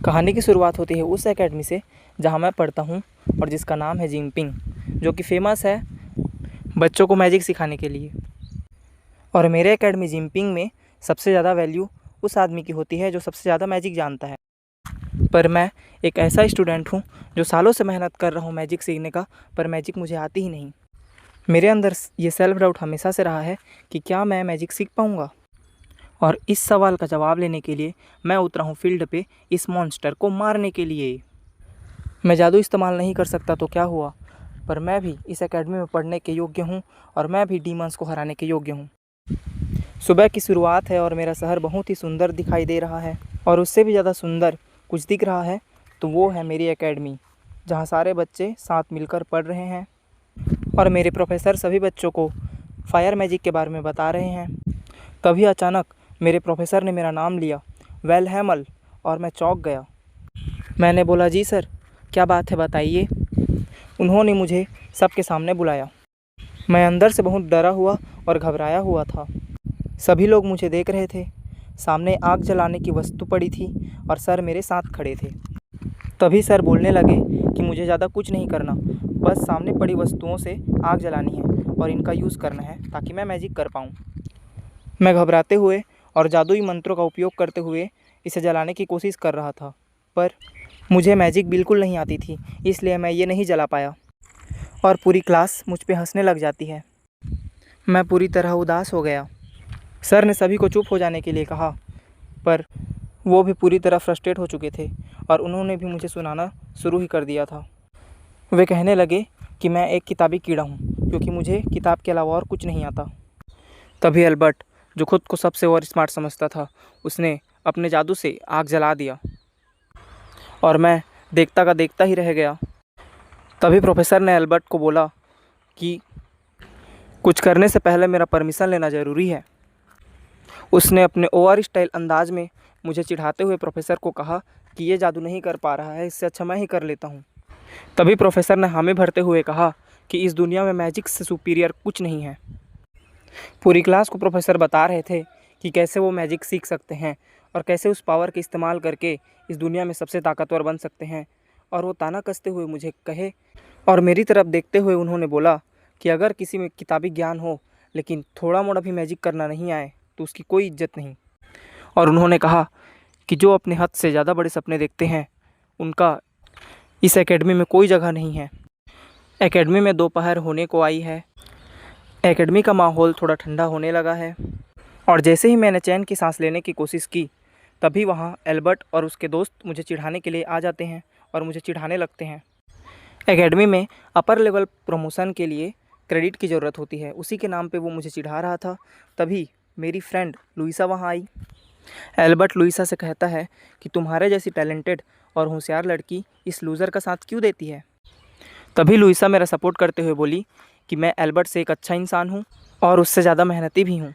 कहानी की शुरुआत होती है उस एकेडमी से जहाँ मैं पढ़ता हूँ और जिसका नाम है जिनपिंग, जो कि फ़ेमस है बच्चों को मैजिक सिखाने के लिए। और मेरे एकेडमी जिनपिंग में सबसे ज़्यादा वैल्यू उस आदमी की होती है जो सबसे ज़्यादा मैजिक जानता है। पर मैं एक ऐसा स्टूडेंट हूँ जो सालों से मेहनत कर रहा हूँ मैजिक सीखने का, पर मैजिक मुझे आती ही नहीं। मेरे अंदर ये सेल्फ डाउट हमेशा से रहा है कि क्या मैं मैजिक सीख पाऊँगा। और इस सवाल का जवाब लेने के लिए मैं उतरा हूँ फील्ड पे इस मॉन्स्टर को मारने के लिए। मैं जादू इस्तेमाल नहीं कर सकता तो क्या हुआ, पर मैं भी इस एकेडमी में पढ़ने के योग्य हूँ और मैं भी डीमंस को हराने के योग्य हूँ। सुबह की शुरुआत है और मेरा शहर बहुत ही सुंदर दिखाई दे रहा है, और उससे भी ज़्यादा सुंदर कुछ दिख रहा है तो वो है मेरी एकेडमी, जहाँ सारे बच्चे साथ मिलकर पढ़ रहे हैं और मेरे प्रोफेसर सभी बच्चों को फायर मैजिक के बारे में बता रहे हैं। तभी अचानक मेरे प्रोफेसर ने मेरा नाम लिया, वेल हैमल, और मैं चौंक गया। मैंने बोला, जी सर, क्या बात है बताइए। उन्होंने मुझे सबके सामने बुलाया। मैं अंदर से बहुत डरा हुआ और घबराया हुआ था। सभी लोग मुझे देख रहे थे। सामने आग जलाने की वस्तु पड़ी थी और सर मेरे साथ खड़े थे। तभी सर बोलने लगे कि मुझे ज़्यादा कुछ नहीं करना, बस सामने पड़ी वस्तुओं से आग जलानी है और इनका यूज़ करना है ताकि मैं मैजिक कर पाऊँ। मैं घबराते हुए और जादुई मंत्रों का उपयोग करते हुए इसे जलाने की कोशिश कर रहा था, पर मुझे मैजिक बिल्कुल नहीं आती थी, इसलिए मैं ये नहीं जला पाया और पूरी क्लास मुझ पे हंसने लग जाती है। मैं पूरी तरह उदास हो गया। सर ने सभी को चुप हो जाने के लिए कहा, पर वो भी पूरी तरह फ्रस्ट्रेट हो चुके थे और उन्होंने भी मुझे सुनाना शुरू ही कर दिया था। वे कहने लगे कि मैं एक किताबी कीड़ा हूँ, क्योंकि मुझे किताब के अलावा और कुछ नहीं आता। तभी अल्बर्ट, जो खुद को सबसे और स्मार्ट समझता था, उसने अपने जादू से आग जला दिया और मैं देखता का देखता ही रह गया। तभी प्रोफेसर ने अल्बर्ट को बोला कि कुछ करने से पहले मेरा परमिशन लेना ज़रूरी है। उसने अपने ओवर स्टाइल अंदाज में मुझे चिढ़ाते हुए प्रोफेसर को कहा कि ये जादू नहीं कर पा रहा है, इससे अच्छा मैं ही कर लेता हूँ। तभी प्रोफेसर ने हामी भरते हुए कहा कि इस दुनिया में मैजिक से सुपीरियर कुछ नहीं है। पूरी क्लास को प्रोफेसर बता रहे थे कि कैसे वो मैजिक सीख सकते हैं और कैसे उस पावर का इस्तेमाल करके इस दुनिया में सबसे ताकतवर बन सकते हैं। और वो ताना कसते हुए मुझे कहे और मेरी तरफ देखते हुए उन्होंने बोला कि अगर किसी में किताबी ज्ञान हो लेकिन थोड़ा मोड़ा भी मैजिक करना नहीं आए तो उसकी कोई इज्जत नहीं। और उन्होंने कहा कि जो अपने हद से ज़्यादा बड़े सपने देखते हैं उनका इस एकेडमी में कोई जगह नहीं है। एकेडमी में दोपहर होने को आई है। एकेडमी का माहौल थोड़ा ठंडा होने लगा है और जैसे ही मैंने चैन की सांस लेने की कोशिश की, तभी वहाँ एल्बर्ट और उसके दोस्त मुझे चिढ़ाने के लिए आ जाते हैं और मुझे चिढ़ाने लगते हैं। एकेडमी में अपर लेवल प्रमोशन के लिए क्रेडिट की ज़रूरत होती है, उसी के नाम पे वो मुझे चिढ़ा रहा था। तभी मेरी फ्रेंड लुइसा वहाँ आई। एल्बर्ट लुइसा से कहता है कि तुम्हारे जैसी टैलेंटेड और होशियार लड़की इस लूज़र का साथ क्यों देती है। तभी लुइसा मेरा सपोर्ट करते हुए बोली कि मैं एल्बर्ट से एक अच्छा इंसान हूँ और उससे ज़्यादा मेहनती भी हूँ।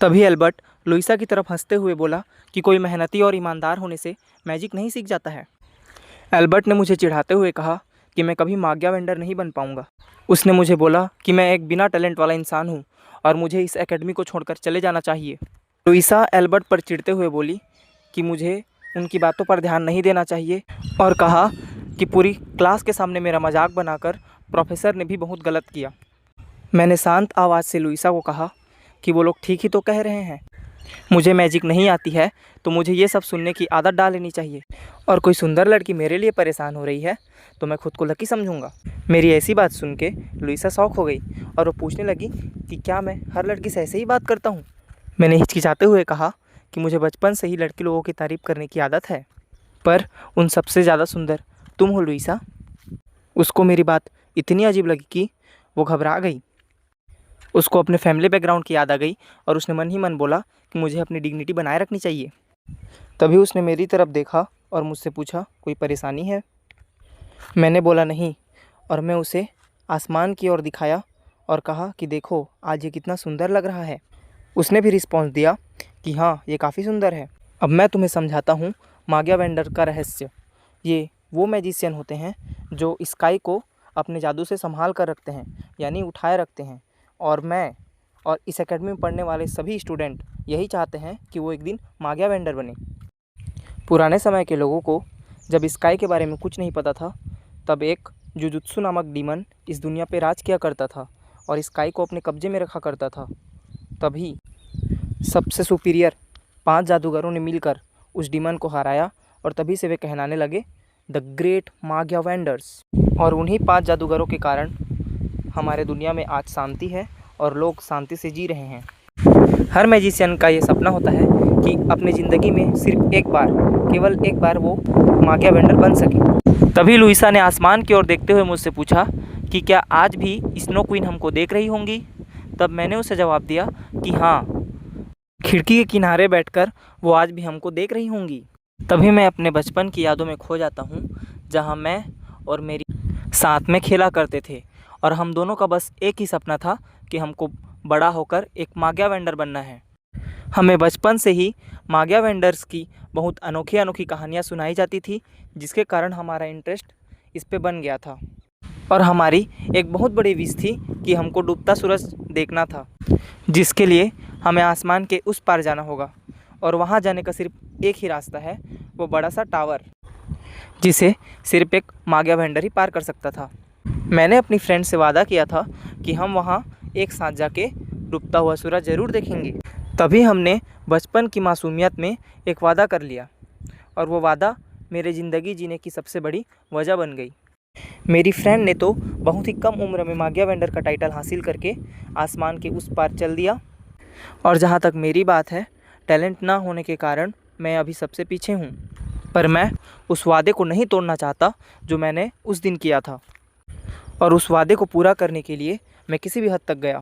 तभी एल्बर्ट लुइसा की तरफ हंसते हुए बोला कि कोई मेहनती और ईमानदार होने से मैजिक नहीं सीख जाता है। एल्बर्ट ने मुझे चिढ़ाते हुए कहा कि मैं कभी मागिया वेंडर नहीं बन पाऊँगा। उसने मुझे बोला कि मैं एक बिना टैलेंट वाला इंसान हूँ और मुझे इस एकेडमी को छोड़कर चले जाना चाहिए। लुइसा एल्बर्ट पर चिढ़ते हुए बोली कि मुझे उनकी बातों पर ध्यान नहीं देना चाहिए और कहा कि पूरी क्लास के सामने मेरा मजाक बनाकर प्रोफेसर ने भी बहुत गलत किया। मैंने शांत आवाज़ से लुइसा को कहा कि वो लोग ठीक ही तो कह रहे हैं, मुझे मैजिक नहीं आती है तो मुझे ये सब सुनने की आदत डाल लेनी चाहिए, और कोई सुंदर लड़की मेरे लिए परेशान हो रही है तो मैं खुद को लकी समझूंगा। मेरी ऐसी बात सुन के लुइसा शॉक हो गई और वो पूछने लगी कि क्या मैं हर लड़की से ऐसे ही बात करता हूँ। मैंने हिचकिचाते हुए कहा कि मुझे बचपन से ही लड़की लोगों की तारीफ़ करने की आदत है, पर उन सबसे ज़्यादा सुंदर तुम हो लुइसा। उसको मेरी बात इतनी अजीब लगी कि वो घबरा गई। उसको अपने फैमिली बैकग्राउंड की याद आ गई और उसने मन ही मन बोला कि मुझे अपनी डिग्निटी बनाए रखनी चाहिए। तभी उसने मेरी तरफ देखा और मुझसे पूछा, कोई परेशानी है। मैंने बोला नहीं, और मैं उसे आसमान की ओर दिखाया और कहा कि देखो आज ये कितना सुंदर लग रहा है। उसने भी रिस्पॉन्स दिया कि हाँ, ये काफ़ी सुंदर है। अब मैं तुम्हें समझाता हूँ मागिया वेंडर का रहस्य। ये वो मैजिशियन होते हैं जो स्काई को अपने जादू से संभाल कर रखते हैं, यानी उठाए रखते हैं। और मैं और इस एकेडमी में पढ़ने वाले सभी स्टूडेंट यही चाहते हैं कि वो एक दिन मागिया वेंडर बने। पुराने समय के लोगों को जब स्काई के बारे में कुछ नहीं पता था, तब एक जुजुत्सु नामक डीमन इस दुनिया पे राज किया करता था और स्काई को अपने कब्जे में रखा करता था। तभी सबसे सुपीरियर 5 जादूगरों ने मिलकर उस डीमन को हराया और तभी से वे कहलाने लगे द ग्रेट मागिया वेंडर्स। और उन्हीं 5 जादूगरों के कारण हमारे दुनिया में आज शांति है और लोग शांति से जी रहे हैं। हर मैजिशियन का ये सपना होता है कि अपनी ज़िंदगी में सिर्फ एक बार, केवल एक बार वो मागिया वेंडर बन सके। तभी लुइसा ने आसमान की ओर देखते हुए मुझसे पूछा कि क्या आज भी स्नो क्वीन हमको देख रही होंगी। तब मैंने उसे जवाब दिया कि हाँ, खिड़की के किनारे बैठकर वो आज भी हमको देख रही होंगी। तभी मैं अपने बचपन की यादों में खो जाता हूँ, जहाँ मैं और मेरी साथ में खेला करते थे और हम दोनों का बस एक ही सपना था कि हमको बड़ा होकर एक मागिया वेंडर बनना है। हमें बचपन से ही मागिया वेंडर्स की बहुत अनोखी अनोखी कहानियाँ सुनाई जाती थी, जिसके कारण हमारा इंटरेस्ट इस पे बन गया था। और हमारी एक बहुत बड़ी विश थी कि हमको डूबता सूरज देखना था, जिसके लिए हमें आसमान के उस पार जाना होगा और वहाँ जाने का सिर्फ एक ही रास्ता है, वो बड़ा सा टावर, जिसे सिर्फ एक मागिया वेंडर ही पार कर सकता था। मैंने अपनी फ्रेंड से वादा किया था कि हम वहाँ एक साथ जाके डूबता हुआ सूरज ज़रूर देखेंगे। तभी हमने बचपन की मासूमियत में एक वादा कर लिया और वो वादा मेरे ज़िंदगी जीने की सबसे बड़ी वजह बन गई। मेरी फ्रेंड ने तो बहुत ही कम उम्र में मागिया वेंडर का टाइटल हासिल करके आसमान के उस पार चल दिया, और जहाँ तक मेरी बात है, टैलेंट ना होने के कारण मैं अभी सबसे पीछे हूँ। पर मैं उस वादे को नहीं तोड़ना चाहता जो मैंने उस दिन किया था, और उस वादे को पूरा करने के लिए मैं किसी भी हद तक गया।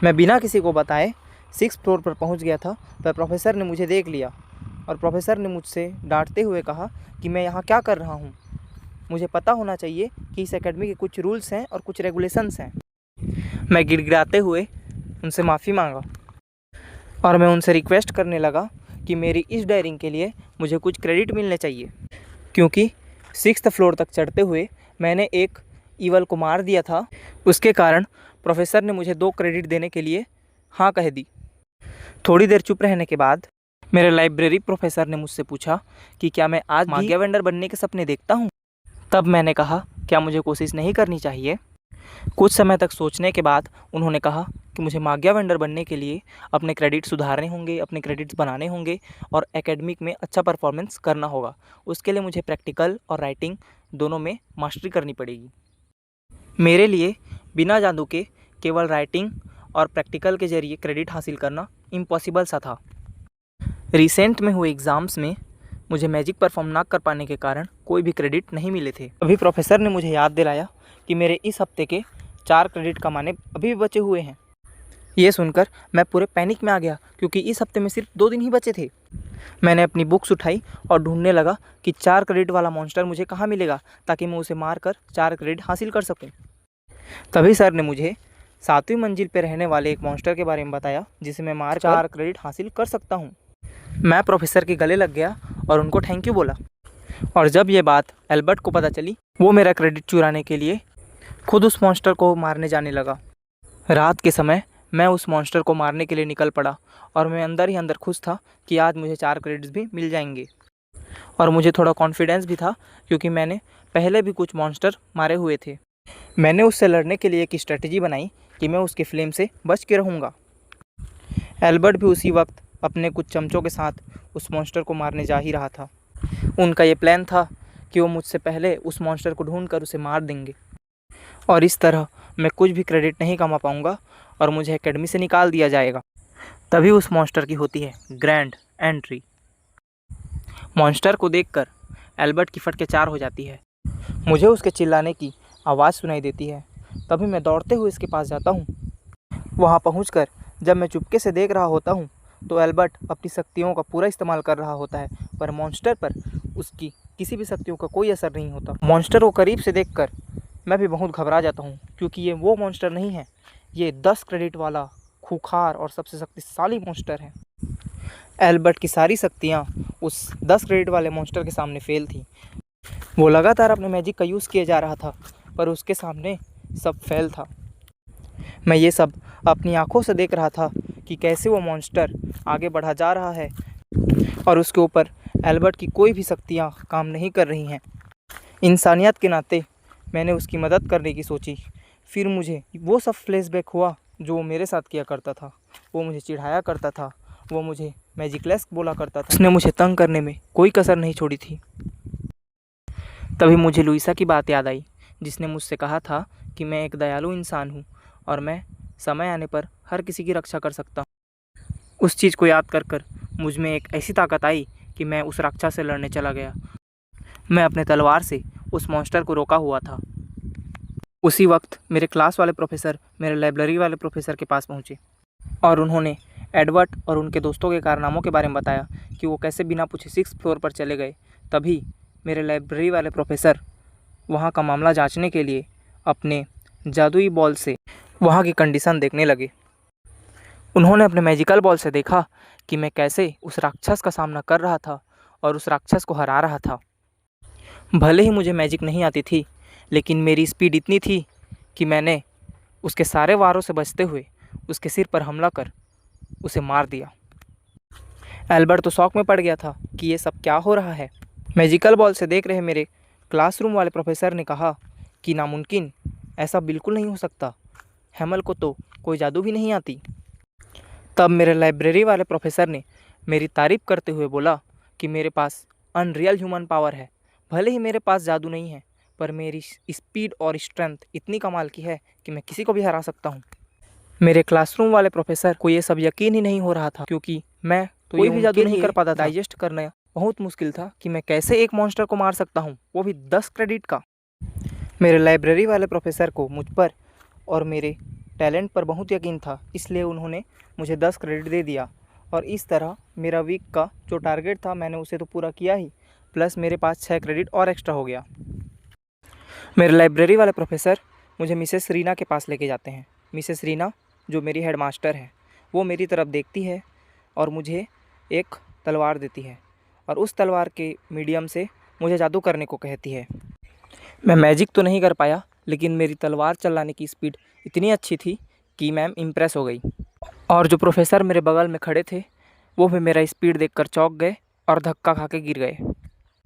मैं बिना किसी को बताए 6th फ्लोर पर पहुंच गया था, पर प्रोफेसर ने मुझे देख लिया और प्रोफेसर ने मुझसे डांटते हुए कहा कि मैं यहाँ क्या कर रहा हूँ। मुझे पता होना चाहिए कि इस एकेडमी के कुछ रूल्स हैं और कुछ रेगुलेशंस हैं। मैं गिड़गिड़ाते हुए उनसे माफ़ी मांगा और मैं उनसे रिक्वेस्ट करने लगा कि मेरी इस डेयरिंग के लिए मुझे कुछ क्रेडिट मिलने चाहिए, क्योंकि 6th फ्लोर तक चढ़ते हुए मैंने एक ईवल को मार दिया था। उसके कारण प्रोफेसर ने मुझे 2 क्रेडिट देने के लिए हाँ कह दी। थोड़ी देर चुप रहने के बाद मेरे लाइब्रेरी प्रोफेसर ने मुझसे पूछा कि क्या मैं आज मागिया वेंडर बनने के सपने देखता हूँ। तब मैंने कहा, क्या मुझे कोशिश नहीं करनी चाहिए। कुछ समय तक सोचने के बाद उन्होंने कहा कि मुझे मागिया वेंडर बनने के लिए अपने क्रेडिट सुधारने होंगे, अपने क्रेडिट्स बनाने होंगे और एकेडमिक में अच्छा परफॉर्मेंस करना होगा। उसके लिए मुझे प्रैक्टिकल और राइटिंग दोनों में मास्टरी करनी पड़ेगी। मेरे लिए बिना जादू के केवल राइटिंग और प्रैक्टिकल के ज़रिए क्रेडिट हासिल करना इम्पॉसिबल सा था। रिसेंट में हुए एग्ज़ाम्स में मुझे मैजिक परफॉर्म ना कर पाने के कारण कोई भी क्रेडिट नहीं मिले थे। अभी प्रोफेसर ने मुझे याद दिलाया कि मेरे इस हफ्ते के 4 क्रेडिट कमाने अभी भी बचे हुए हैं। ये सुनकर मैं पूरे पैनिक में आ गया, क्योंकि इस हफ्ते में सिर्फ 2 दिन ही बचे थे। मैंने अपनी बुक्स उठाई और ढूंढने लगा कि 4 क्रेडिट वाला मॉन्स्टर मुझे कहाँ मिलेगा, ताकि मैं उसे मार कर 4 क्रेडिट हासिल कर सकूँ। तभी सर ने मुझे 7वीं मंजिल पर रहने वाले एक मॉन्स्टर के बारे में बताया, जिसे मैं मार 4 क्रेडिट हासिल कर सकता हूँ। मैं प्रोफेसर के गले लग गया और उनको थैंक यू बोला। और जब ये बात एल्बर्ट को पता चली, वो मेरा क्रेडिट चुराने के लिए खुद उस मॉन्स्टर को मारने जाने लगा। रात के समय मैं उस मॉन्स्टर को मारने के लिए निकल पड़ा और मैं अंदर ही अंदर खुश था कि आज मुझे 4 क्रेडिट्स भी मिल जाएंगे। और मुझे थोड़ा कॉन्फिडेंस भी था, क्योंकि मैंने पहले भी कुछ मॉन्स्टर मारे हुए थे। मैंने उससे लड़ने के लिए एक स्ट्रेटजी बनाई कि मैं उसके फ्लेम से बच के रहूँगा। एल्बर्ट भी उसी वक्त अपने कुछ चमचों के साथ उस मॉन्स्टर को मारने जा ही रहा था। उनका ये प्लान था कि वो मुझसे पहले उस मॉन्स्टर को ढूंढकर उसे मार देंगे, और इस तरह मैं कुछ भी क्रेडिट नहीं कमा पाऊँगा और मुझे एकेडमी से निकाल दिया जाएगा। तभी उस मॉन्स्टर की होती है ग्रैंड एंट्री। मॉन्स्टर को देखकर एल्बर्ट की फटके 4 हो जाती है। मुझे उसके चिल्लाने की आवाज़ सुनाई देती है। तभी मैं दौड़ते हुए इसके पास जाता हूँ। वहाँ पहुँचकर जब मैं चुपके से देख रहा होता हूँ, तो एल्बर्ट अपनी शक्तियों का पूरा इस्तेमाल कर रहा होता है, पर मॉन्स्टर पर उसकी किसी भी शक्तियों का कोई असर नहीं होता। मॉन्स्टर को करीब से देखकर मैं भी बहुत घबरा जाता हूँ, क्योंकि ये वो मॉन्स्टर नहीं है। ये 10 क्रेडिट वाला खूंखार और सबसे शक्तिशाली मॉन्स्टर है। एल्बर्ट की सारी शक्तियाँ उस 10 क्रेडिट वाले मॉन्स्टर के सामने फेल थी। वो लगातार अपने मैजिक का यूज़ किए जा रहा था, पर उसके सामने सब फेल था। मैं ये सब अपनी आंखों से देख रहा था कि कैसे वो मॉन्स्टर आगे बढ़ा जा रहा है और उसके ऊपर एल्बर्ट की कोई भी शक्तियाँ काम नहीं कर रही हैं। इंसानियत के नाते मैंने उसकी मदद करने की सोची। फिर मुझे वो सब फ्लैशबैक हुआ जो वो मेरे साथ किया करता था। वो मुझे चिढ़ाया करता था, वो मुझे मैजिकलेस बोला करता था। उसने मुझे तंग करने में कोई कसर नहीं छोड़ी थी। तभी मुझे लुइसा की बात याद आई, जिसने मुझसे कहा था कि मैं एक दयालु इंसान हूँ और मैं समय आने पर हर किसी की रक्षा कर सकता हूँ। उस चीज़ को याद कर मुझ में एक ऐसी ताकत आई कि मैं उस राक्षस से लड़ने चला गया। मैं अपने तलवार से उस मॉन्स्टर को रोका हुआ था। उसी वक्त मेरे क्लास वाले प्रोफेसर मेरे लाइब्रेरी वाले प्रोफेसर के पास पहुँचे और उन्होंने एडवर्ड और उनके दोस्तों के कारनामों के बारे में बताया कि वो कैसे बिना पूछे 6th फ्लोर पर चले गए। तभी मेरे लाइब्रेरी वाले प्रोफेसर वहाँ का मामला जांचने के लिए अपने जादुई बॉल से वहाँ की कंडीशन देखने लगे। उन्होंने अपने मैजिकल बॉल से देखा कि मैं कैसे उस राक्षस का सामना कर रहा था और उस राक्षस को हरा रहा था। भले ही मुझे मैजिक नहीं आती थी, लेकिन मेरी स्पीड इतनी थी कि मैंने उसके सारे वारों से बचते हुए उसके सिर पर हमला कर उसे मार दिया। एल्बर्ट तो शौक में पड़ गया था कि ये सब क्या हो रहा है। मैजिकल बॉल से देख रहे मेरे क्लासरूम वाले प्रोफेसर ने कहा कि नामुमकिन, ऐसा बिल्कुल नहीं हो सकता, हैमल को तो कोई जादू भी नहीं आती। तब मेरे लाइब्रेरी वाले प्रोफेसर ने मेरी तारीफ़ करते हुए बोला कि मेरे पास अनरियल ह्यूमन पावर है। भले ही मेरे पास जादू नहीं है, पर मेरी स्पीड और स्ट्रेंथ इतनी कमाल की है कि मैं किसी को भी हरा सकता हूँ। मेरे क्लासरूम वाले प्रोफेसर को ये सब यकीन ही नहीं हो रहा था, क्योंकि मैं तो कोई भी जादू नहीं कर पाता था। डाइजेस्ट करना बहुत मुश्किल था कि मैं कैसे एक मॉन्स्टर को मार सकता हूँ, वो भी 10 क्रेडिट का। मेरे लाइब्रेरी वाले प्रोफेसर को मुझ पर और मेरे टैलेंट पर बहुत यकीन था, इसलिए उन्होंने मुझे 10 क्रेडिट दे दिया और इस तरह मेरा वीक का जो टारगेट था मैंने उसे तो पूरा किया ही, प्लस मेरे पास 6 क्रेडिट और एक्स्ट्रा हो गया। मेरे लाइब्रेरी वाले प्रोफेसर मुझे मिसेस रीना के पास लेके जाते हैं। मिसेस रीना जो मेरी हेड मास्टर है, वो मेरी तरफ देखती है और मुझे एक तलवार देती है और उस तलवार के मीडियम से मुझे जादू करने को कहती है। मैं मैजिक तो नहीं कर पाया, लेकिन मेरी तलवार चलाने की स्पीड इतनी अच्छी थी कि मैम इम्प्रेस हो गई और जो प्रोफेसर मेरे बगल में खड़े थे वो भी मेरा स्पीड देखकर चौंक गए और धक्का खा के गिर गए।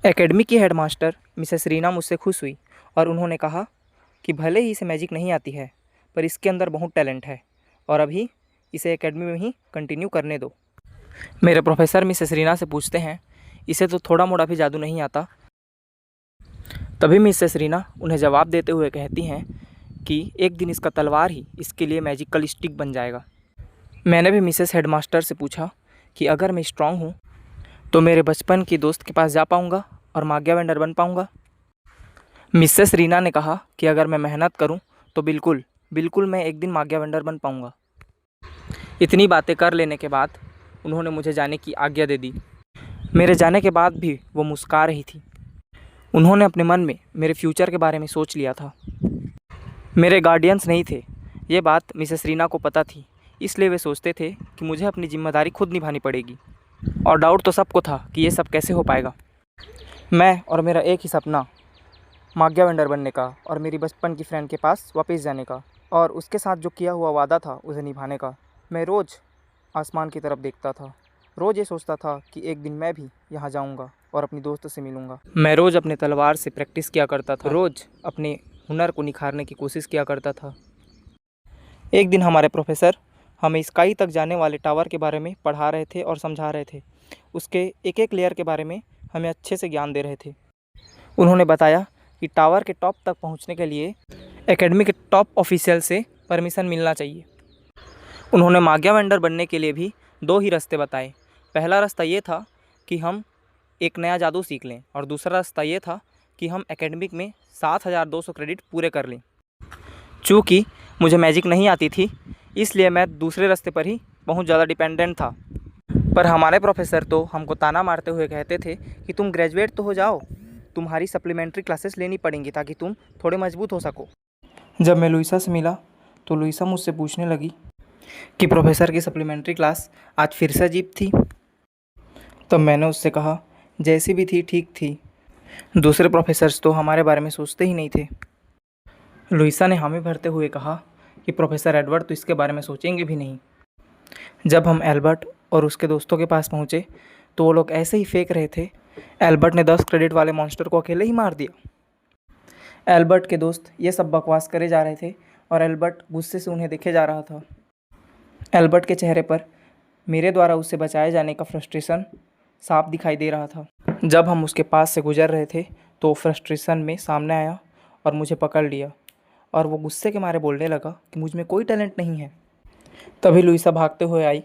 एकेडमी की हेडमास्टर मिसेस रीना मुझसे खुश हुई और उन्होंने कहा कि भले ही इसे मैजिक नहीं आती है, पर इसके अंदर बहुत टैलेंट है और अभी इसे एकेडमी में ही कंटिन्यू करने दो। मेरे प्रोफेसर मिसेस रीना से पूछते हैं, इसे तो थोड़ा मोड़ा भी जादू नहीं आता। तभी मिसेस रीना उन्हें जवाब देते हुए कहती हैं कि एक दिन इसका तलवार ही इसके लिए मैजिकल स्टिक बन जाएगा। मैंने भी मिसेस हेडमास्टर से पूछा कि अगर मैं स्ट्रांग हूँ तो मेरे बचपन की दोस्त के पास जा पाऊँगा और माग्या वेंडर बन पाऊँगा। मिसेस रीना ने कहा कि अगर मैं मेहनत करूँ तो बिल्कुल मैं एक दिन माग्या वेंडर बन पाऊँगा। इतनी बातें कर लेने के बाद उन्होंने मुझे जाने की आज्ञा दे दी। मेरे जाने के बाद भी वो मुस्कुरा रही थी। उन्होंने अपने मन में मेरे फ्यूचर के बारे में सोच लिया था। मेरे गार्डियंस नहीं थे, ये बात मिसेस रीना को पता थी, इसलिए वे सोचते थे कि मुझे अपनी जिम्मेदारी खुद निभानी पड़ेगी और डाउट तो सबको था कि ये सब कैसे हो पाएगा। मैं और मेरा एक ही सपना माग्या वेंडर बनने का और मेरी बचपन की फ्रेंड के पास वापस जाने का और उसके साथ जो किया हुआ वादा था उसे निभाने का। मैं रोज़ आसमान की तरफ देखता था, रोज़ ये सोचता था कि एक दिन मैं भी यहाँ जाऊँगा और अपनी दोस्त से मिलूँगा। मैं रोज़ अपने तलवार से प्रैक्टिस किया करता था, रोज़ अपने हुनर को निखारने की कोशिश किया करता था। एक दिन हमारे प्रोफेसर हमें स्काई तक जाने वाले टावर के बारे में पढ़ा रहे थे और समझा रहे थे। उसके एक एक लेयर के बारे में हमें अच्छे से ज्ञान दे रहे थे। उन्होंने बताया कि टावर के टॉप तक पहुंचने के लिए एकेडमी के टॉप ऑफिशियल से परमिशन मिलना चाहिए। उन्होंने माग्या वेंडर बनने के लिए भी 2 ही रास्ते बताए। पहला रास्ता ये था कि हम एक नया जादू सीख लें और दूसरा रास्ता ये था कि हम एकेडमिक में 7200 क्रेडिट पूरे कर लें। चूँकि मुझे मैजिक नहीं आती थी, इसलिए मैं दूसरे रास्ते पर ही बहुत ज़्यादा डिपेंडेंट था। पर हमारे प्रोफेसर तो हमको ताना मारते हुए कहते थे कि तुम ग्रेजुएट तो हो जाओ, तुम्हारी सप्लीमेंट्री क्लासेस लेनी पड़ेंगी ताकि तुम थोड़े मजबूत हो सको। जब मैं लुइसा से मिला तो लुइसा मुझसे पूछने लगी कि प्रोफेसर की सप्लीमेंट्री क्लास आज फिर से अजीब थी। तब मैंने उससे कहा, जैसी भी थी ठीक थी, दूसरे प्रोफेसर्स तो हमारे बारे में सोचते ही नहीं थे। लुइसा ने हामी भरते हुए कहा कि प्रोफेसर एडवर्ड तो इसके बारे में सोचेंगे भी नहीं। जब हम एल्बर्ट और उसके दोस्तों के पास पहुँचे तो वो लोग ऐसे ही फेंक रहे थे। एल्बर्ट ने 10 क्रेडिट वाले मॉन्स्टर को अकेले ही मार दिया। एल्बर्ट के दोस्त ये सब बकवास करे जा रहे थे और एल्बर्ट गुस्से से उन्हें देखे जा रहा था। एल्बर्ट के चेहरे पर मेरे द्वारा उससे बचाए जाने का फ्रस्ट्रेशन साफ दिखाई दे रहा था। जब हम उसके पास से गुजर रहे थे तो फ्रस्ट्रेशन में सामने आया और मुझे पकड़ लिया और वो गुस्से के मारे बोलने लगा कि मुझ में कोई टैलेंट नहीं है। तभी लुइसा भागते हुए आई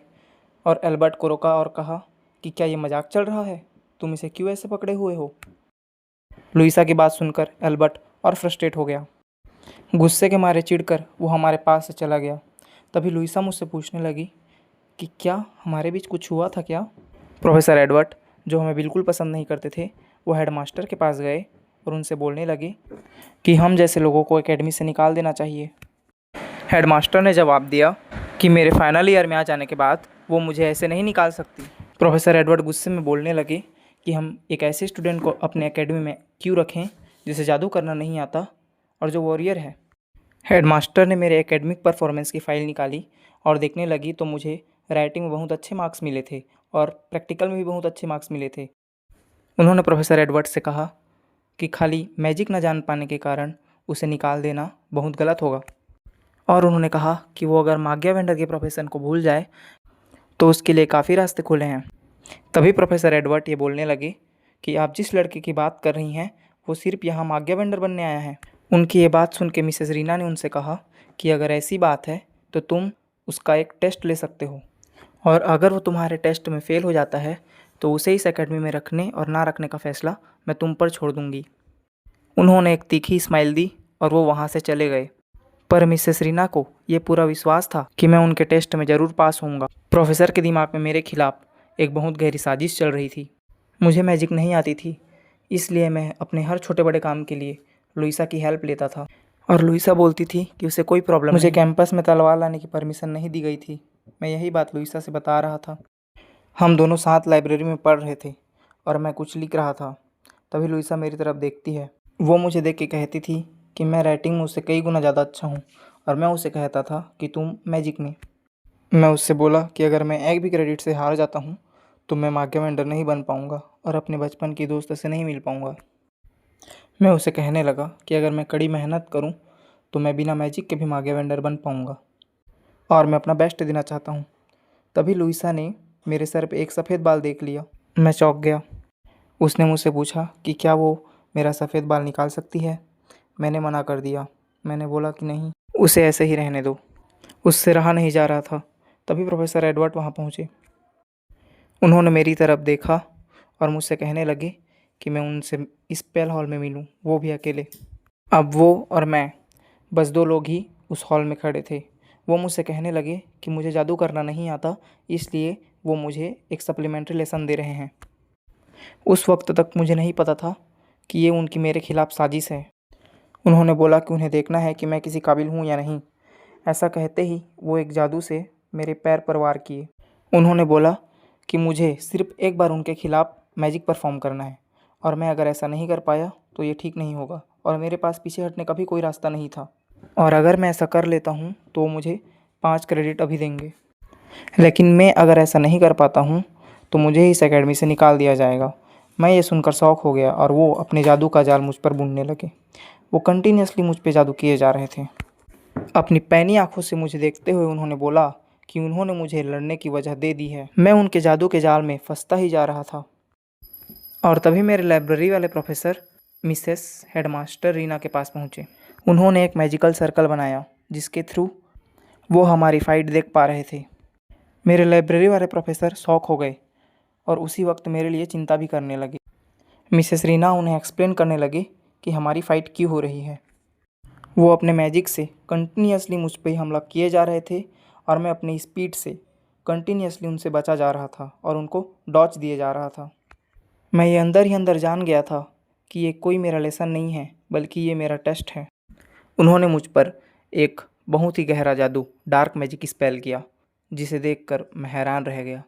और एल्बर्ट को रोका और कहा कि क्या ये मजाक चल रहा है, तुम इसे क्यों ऐसे पकड़े हुए हो। लुइसा की बात सुनकर एल्बर्ट और फ्रस्ट्रेट हो गया। गुस्से के मारे चिढ़कर वो हमारे पास से चला गया। तभी लुइसा मुझसे पूछने लगी कि क्या हमारे बीच कुछ हुआ था क्या। प्रोफेसर एडवर्ड, जो हमें बिल्कुल पसंद नहीं करते थे, वो हेडमास्टर के पास गए और उनसे बोलने लगे कि हम जैसे लोगों को एकेडमी से निकाल देना चाहिए। हेडमास्टर ने जवाब दिया कि मेरे फाइनल ईयर में आ जाने के बाद वो मुझे ऐसे नहीं निकाल सकती। प्रोफेसर एडवर्ड गुस्से में बोलने लगे कि हम एक ऐसे स्टूडेंट को अपने एकेडमी में क्यों रखें जिसे जादू करना नहीं आता और जो वॉरियर है। हेडमास्टर ने मेरे एकेडमिक परफॉर्मेंस की फ़ाइल निकाली और देखने लगी तो मुझे राइटिंग में बहुत अच्छे मार्क्स मिले थे और प्रैक्टिकल में भी बहुत अच्छे मार्क्स मिले थे। उन्होंने प्रोफेसर एडवर्ड से कहा कि खाली मैजिक न जान पाने के कारण उसे निकाल देना बहुत गलत होगा और उन्होंने कहा कि वो अगर माग्या वेंडर के प्रोफेशन को भूल जाए तो उसके लिए काफ़ी रास्ते खुले हैं। तभी प्रोफेसर एडवर्ड ये बोलने लगे कि आप जिस लड़के की बात कर रही हैं वो सिर्फ यहाँ माग्या वेंडर बनने आया है। उनकी ये बात सुन के मिसेस रीना ने उनसे कहा कि अगर ऐसी बात है तो तुम उसका एक टेस्ट ले सकते हो और अगर वो तुम्हारे टेस्ट में फ़ेल हो जाता है तो उसे इस एकेडमी में रखने और ना रखने का फ़ैसला मैं तुम पर छोड़ दूँगी। उन्होंने एक तीखी स्माइल दी और वो वहाँ से चले गए। पर मिसेस रीना को ये पूरा विश्वास था कि मैं उनके टेस्ट में ज़रूर पास होऊंगा। प्रोफेसर के दिमाग में मेरे खिलाफ एक बहुत गहरी साजिश चल रही थी। मुझे मैजिक नहीं आती थी, इसलिए मैं अपने हर छोटे बड़े काम के लिए लुइसा की हेल्प लेता था और लुइसा बोलती थी कि उसे कोई प्रॉब्लम नहीं। मुझे कैंपस में तलवार लाने की परमिशन नहीं दी गई थी। मैं यही बात लुइसा से बता रहा था। हम दोनों साथ लाइब्रेरी में पढ़ रहे थे और मैं कुछ लिख रहा था। तभी लुइसा मेरी तरफ देखती है। वो मुझे देख के कहती थी कि मैं राइटिंग में उससे कई गुना ज़्यादा अच्छा हूँ और मैं उसे कहता था कि तुम मैजिक में। मैं उससे बोला कि अगर मैं एक भी क्रेडिट से हार जाता हूँ तो मैं माग्या वेंडर नहीं बन पाऊँगा और अपने बचपन की दोस्त से नहीं मिल पाऊँगा। मैं उसे कहने लगा कि अगर मैं कड़ी मेहनत करूँ तो मैं बिना मैजिक के भी माग्या वेंडर बन पाऊँगा और मैं अपना बेस्ट देना चाहता हूँ। तभी लुइसा ने मेरे सर पे एक सफ़ेद बाल देख लिया। मैं चौंक गया। उसने मुझसे पूछा कि क्या वो मेरा सफ़ेद बाल निकाल सकती है। मैंने मना कर दिया। मैंने बोला कि नहीं, उसे ऐसे ही रहने दो। उससे रहा नहीं जा रहा था। तभी प्रोफेसर एडवर्ड वहाँ पहुँचे। उन्होंने मेरी तरफ देखा और मुझसे कहने लगे कि मैं उनसे इस स्पेल हॉल में मिलूं, वो भी अकेले। अब वो और मैं बस दो लोग ही उस हॉल में खड़े थे। वो मुझसे कहने लगे कि मुझे जादू करना नहीं आता, इसलिए वो मुझे एक सप्लीमेंट्री लेसन दे रहे हैं। उस वक्त तक मुझे नहीं पता था कि ये उनकी मेरे खिलाफ साजिश है। उन्होंने बोला कि उन्हें देखना है कि मैं किसी काबिल हूँ या नहीं। ऐसा कहते ही वो एक जादू से मेरे पैर पर वार किए। उन्होंने बोला कि मुझे सिर्फ एक बार उनके खिलाफ मैजिक परफॉर्म करना है और मैं अगर ऐसा नहीं कर पाया तो ये ठीक नहीं होगा और मेरे पास पीछे हटने का भी कोई रास्ता नहीं था और अगर मैं ऐसा कर लेता हूँ तो वो मुझे 5 क्रेडिट अभी देंगे, लेकिन मैं अगर ऐसा नहीं कर पाता हूँ तो मुझे इस एकेडमी से निकाल दिया जाएगा। मैं ये सुनकर शौक हो गया और वो अपने जादू का जाल मुझ पर बुनने लगे। वो कंटिन्यूसली मुझ पे जादू किए जा रहे थे। अपनी पैनी आंखों से मुझे देखते हुए उन्होंने बोला कि उन्होंने मुझे लड़ने की वजह दे दी है। मैं उनके जादू के जाल में फंसता ही जा रहा था और तभी मेरे लाइब्रेरी वाले प्रोफेसर मिसेस हेडमास्टर रीना के पास पहुँचे। उन्होंने एक मैजिकल सर्कल बनाया जिसके थ्रू वो हमारी फाइट देख पा रहे थे। मेरे लाइब्रेरी वाले प्रोफेसर शॉक हो गए और उसी वक्त मेरे लिए चिंता भी करने लगे। मिसेस रीना उन्हें एक्सप्लेन करने लगे कि हमारी फ़ाइट क्यों हो रही है। वो अपने मैजिक से कंटिन्यूसली मुझ पर हमला किए जा रहे थे और मैं अपनी स्पीड से कंटिन्यूसली उनसे बचा जा रहा था और उनको डॉच दिए जा रहा था। मैं ये अंदर ही अंदर जान गया था कि ये कोई मेरा लेसन नहीं है बल्कि ये मेरा टेस्ट है। उन्होंने मुझ पर एक बहुत ही गहरा जादू डार्क मैजिक स्पेल किया जिसे देखकर मैं हैरान रह गया।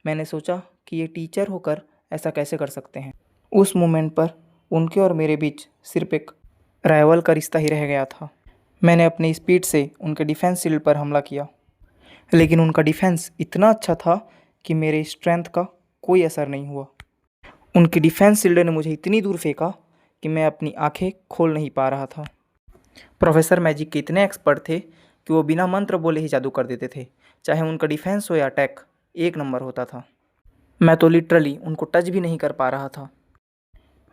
मैंने सोचा कि ये टीचर होकर ऐसा कैसे कर सकते हैं। उस मोमेंट पर उनके और मेरे बीच सिर्फ एक राइवल का रिश्ता ही रह गया था। मैंने अपनी स्पीड से उनके डिफेंस शील्ड पर हमला किया, लेकिन उनका डिफेंस इतना अच्छा था कि मेरे स्ट्रेंथ का कोई असर नहीं हुआ। उनकी डिफेंस शील्ड ने मुझे इतनी दूर फेंका कि मैं अपनी आंखें खोल नहीं पा रहा था। प्रोफेसर मैजिक के इतने एक्सपर्ट थे कि वो बिना मंत्र बोले ही जादू कर देते थे, चाहे उनका डिफेंस हो या अटैक, एक नंबर होता था। मैं तो लिटरली उनको टच भी नहीं कर पा रहा था।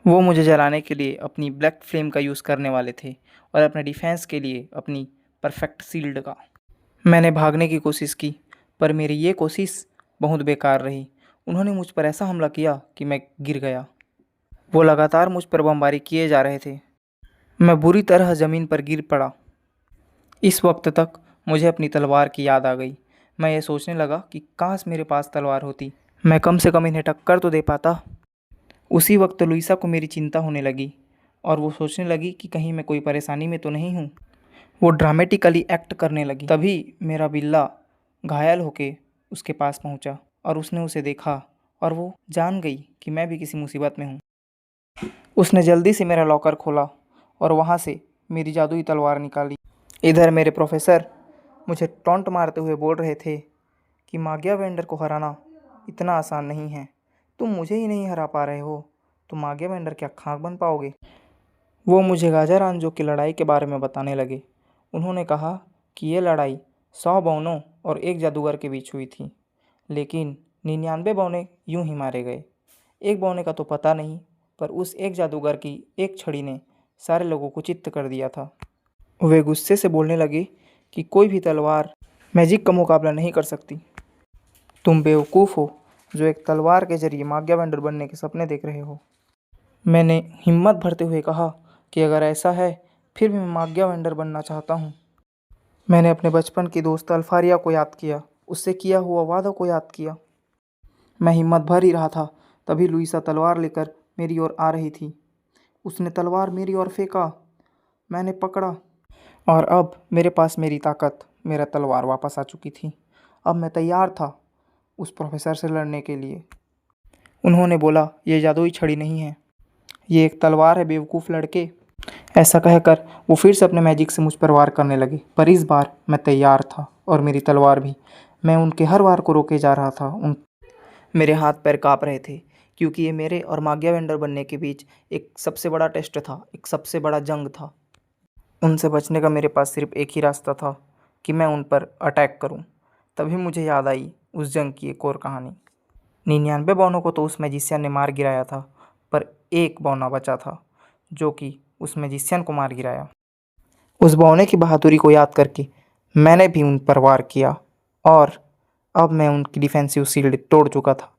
वो मुझे जलाने के लिए अपनी ब्लैक फ्लेम का यूज़ करने वाले थे और अपने डिफेंस के लिए अपनी परफेक्ट शील्ड का। मैंने भागने की कोशिश की, पर मेरी ये कोशिश बहुत बेकार रही। उन्होंने मुझ पर ऐसा हमला किया कि मैं गिर गया। वो लगातार मुझ पर बमबारी किए जा रहे थे। मैं बुरी तरह ज़मीन पर गिर पड़ा। इस वक्त तक मुझे अपनी तलवार की याद आ गई। मैं ये सोचने लगा कि काश मेरे पास तलवार होती, मैं कम से कम इन्हें टक्कर तो दे पाता। उसी वक्त लुइसा को मेरी चिंता होने लगी और वो सोचने लगी कि कहीं मैं कोई परेशानी में तो नहीं हूँ। वो ड्रामेटिकली एक्ट करने लगी। तभी मेरा बिल्ला घायल होके उसके पास पहुँचा और उसने उसे देखा और वो जान गई कि मैं भी किसी मुसीबत में हूँ। उसने जल्दी से मेरा लॉकर खोला और वहाँ से मेरी जादुई तलवार निकाली। इधर मेरे प्रोफेसर मुझे टॉन्ट मारते हुए बोल रहे थे कि मागिया वेंडर को हराना इतना आसान नहीं है। तुम मुझे ही नहीं हरा पा रहे हो तो मागिया वेंडर क्या खाक बन पाओगे। वो मुझे गाजा रांझो की लड़ाई के बारे में बताने लगे। उन्होंने कहा कि ये लड़ाई 100 बौनों और एक जादूगर के बीच हुई थी, लेकिन 99 बौने यूं ही मारे गए। एक बौने का तो पता नहीं, पर उस एक जादूगर की एक छड़ी ने सारे लोगों को चित्त कर दिया था। वे गुस्से से बोलने लगे कि कोई भी तलवार मैजिक का मुकाबला नहीं कर सकती। तुम बेवकूफ़ हो जो एक तलवार के जरिए मागिया वेंडर बनने के सपने देख रहे हो। मैंने हिम्मत भरते हुए कहा कि अगर ऐसा है फिर भी मैं मागिया वेंडर बनना चाहता हूँ। मैंने अपने बचपन की दोस्त अल्फारिया को याद किया, उससे किया हुआ वादा को याद किया। मैं हिम्मत भर ही रहा था, तभी लुइसा तलवार लेकर मेरी ओर आ रही थी। उसने तलवार मेरी ओर फेंका, मैंने पकड़ा और अब मेरे पास मेरी ताकत, मेरा तलवार वापस आ चुकी थी। अब मैं तैयार था उस प्रोफेसर से लड़ने के लिए। उन्होंने बोला, ये जादुई छड़ी नहीं है, ये एक तलवार है बेवकूफ़ लड़के। ऐसा कहकर वो फिर से अपने मैजिक से मुझ पर वार करने लगे, पर इस बार मैं तैयार था और मेरी तलवार भी। मैं उनके हर वार को रोके जा रहा था। मेरे हाथ पैर काँप रहे थे क्योंकि ये मेरे और मागिया वेंडर बनने के बीच एक सबसे बड़ा टेस्ट था, एक सबसे बड़ा जंग था। उनसे बचने का मेरे पास सिर्फ एक ही रास्ता था कि मैं उन पर अटैक करूं। तभी मुझे याद आई उस जंग की एक और कहानी। 99 बौनों को तो उस मैजिशियन ने मार गिराया था, पर एक बौना बचा था जो कि उस मैजिशियन को मार गिराया। उस बौने की बहादुरी को याद करके मैंने भी उन पर वार किया और अब मैं उनकी डिफेंसिव शील्ड तोड़ चुका था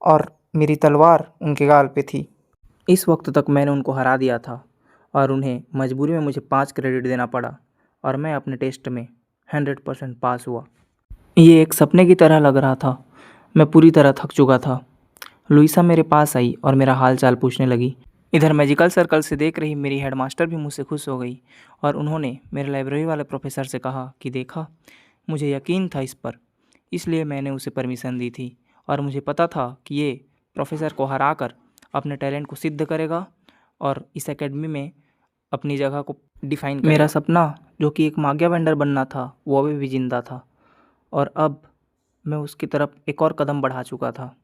और मेरी तलवार उनके गाल पे थी। इस वक्त तक मैंने उनको हरा दिया था और उन्हें मजबूरी में मुझे 5 क्रेडिट देना पड़ा और मैं अपने टेस्ट में 100% पास हुआ। ये एक सपने की तरह लग रहा था। मैं पूरी तरह थक चुका था। लुइसा मेरे पास आई और मेरा हाल चाल पूछने लगी। इधर मैजिकल सर्कल से देख रही मेरी हेडमास्टर भी मुझसे खुश हो गई और उन्होंने मेरे लाइब्रेरी वाले प्रोफेसर से कहा कि देखा, मुझे यकीन था इस पर, इसलिए मैंने उसे परमिशन दी थी और मुझे पता था कि ये प्रोफेसर को हराकर अपने टैलेंट को सिद्ध करेगा और इस एकेडमी में अपनी जगह को डिफाइन करेगा। मेरा सपना जो कि एक मागिया वेंडर बनना था वो अभी भी जिंदा था और अब मैं उसकी तरफ एक और कदम बढ़ा चुका था।